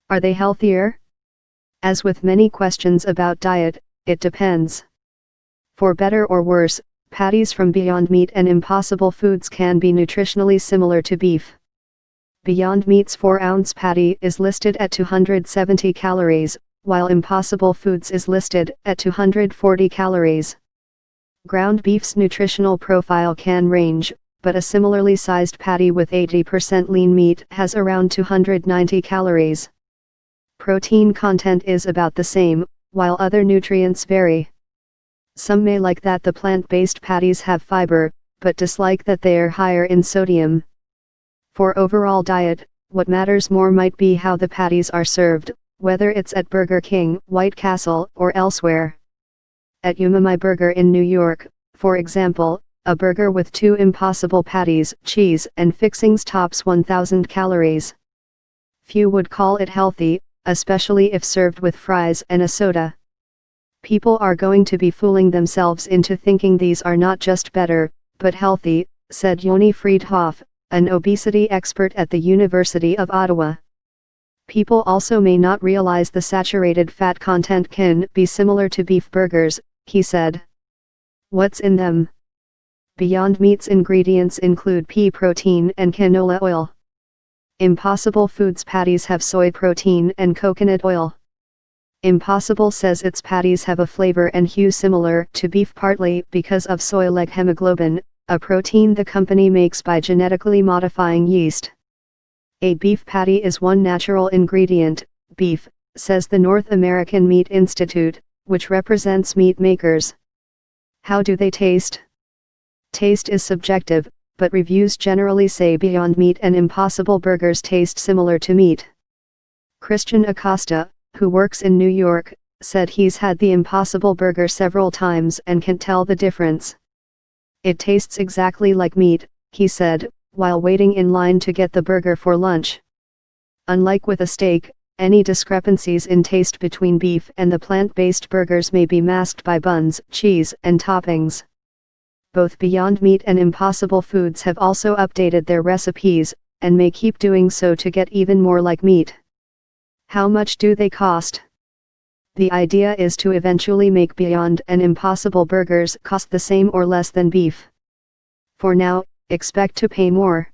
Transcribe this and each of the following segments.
Are they healthier? As with many questions about diet, it depends. For better or worse, patties from Beyond Meat and Impossible Foods can be nutritionally similar to beef. Beyond Meat's 4-ounce patty is listed at 270 calories, while Impossible Foods is listed at 240 calories. Ground beef's nutritional profile can range, but a similarly sized patty with 80% lean meat has around 290 calories. Protein content is about the same, while other nutrients vary. Some may like that the plant-based patties have fiber, but dislike that they are higher in sodium. For overall diet, what matters more might be how the patties are served, whether it's at Burger King, White Castle, or elsewhere. At Umami Burger in New York, for example, a burger with 2 Impossible patties, cheese, and fixings tops 1,000 calories. Few would call it healthy, especially if served with fries and a soda. People are going to be fooling themselves into thinking these are not just better, but healthy, said Yoni Friedhoff, an obesity expert at the University of Ottawa. People also may not realize the saturated fat content can be similar to beef burgers, he said. What's in them? Beyond Meat's ingredients include pea protein and canola oil. Impossible Foods patties have soy protein and coconut oil. Impossible says its patties have a flavor and hue similar to beef partly because of soy-like hemoglobin, a protein the company makes by genetically modifying yeast. A beef patty is one natural ingredient, beef, says the North American Meat Institute, which represents meat makers. How do they taste? Taste is subjective, but reviews generally say Beyond Meat and Impossible burgers taste similar to meat. Christian Acosta, who works in New York, said he's had the Impossible burger several times and can tell the difference. It tastes exactly like meat, he said, while waiting in line to get the burger for lunch. Unlike with a steak, any discrepancies in taste between beef and the plant-based burgers may be masked by buns, cheese, and toppings. Both Beyond Meat and Impossible Foods have also updated their recipes, and may keep doing so to get even more like meat. How much do they cost? The idea is to eventually make Beyond and Impossible burgers cost the same or less than beef. For now, expect to pay more.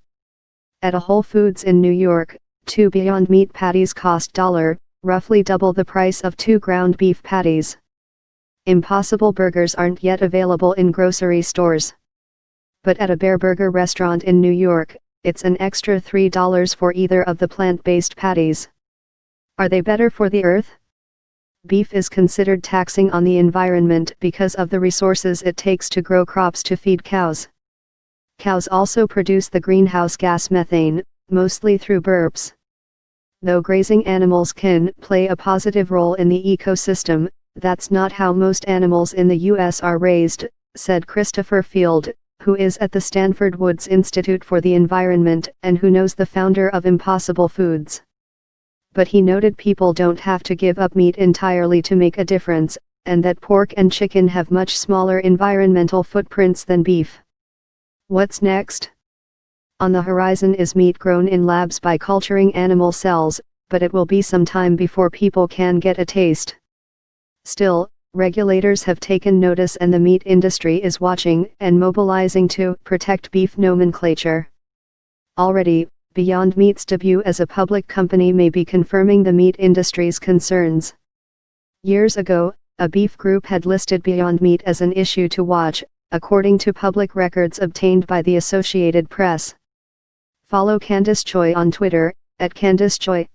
At a Whole Foods in New York, 2 Beyond Meat patties cost roughly double the price of 2 ground beef patties. Impossible burgers aren't yet available in grocery stores. But at a Bear Burger restaurant in New York, it's an extra $3 for either of the plant-based patties. Are they better for the earth? Beef is considered taxing on the environment because of the resources it takes to grow crops to feed cows. Cows also produce the greenhouse gas methane, mostly through burps. Though grazing animals can play a positive role in the ecosystem, that's not how most animals in the U.S. are raised, said Christopher Field, who is at the Stanford Woods Institute for the Environment and who knows the founder of Impossible Foods. But he noted people don't have to give up meat entirely to make a difference, and that pork and chicken have much smaller environmental footprints than beef. What's next? On the horizon is meat grown in labs by culturing animal cells, but it will be some time before people can get a taste. Still, regulators have taken notice and the meat industry is watching and mobilizing to protect beef nomenclature. Already, Beyond Meat's debut as a public company may be confirming the meat industry's concerns. Years ago, a beef group had listed Beyond Meat as an issue to watch, according to public records obtained by the Associated Press. Follow Candice Choi on Twitter, @CandiceChoi.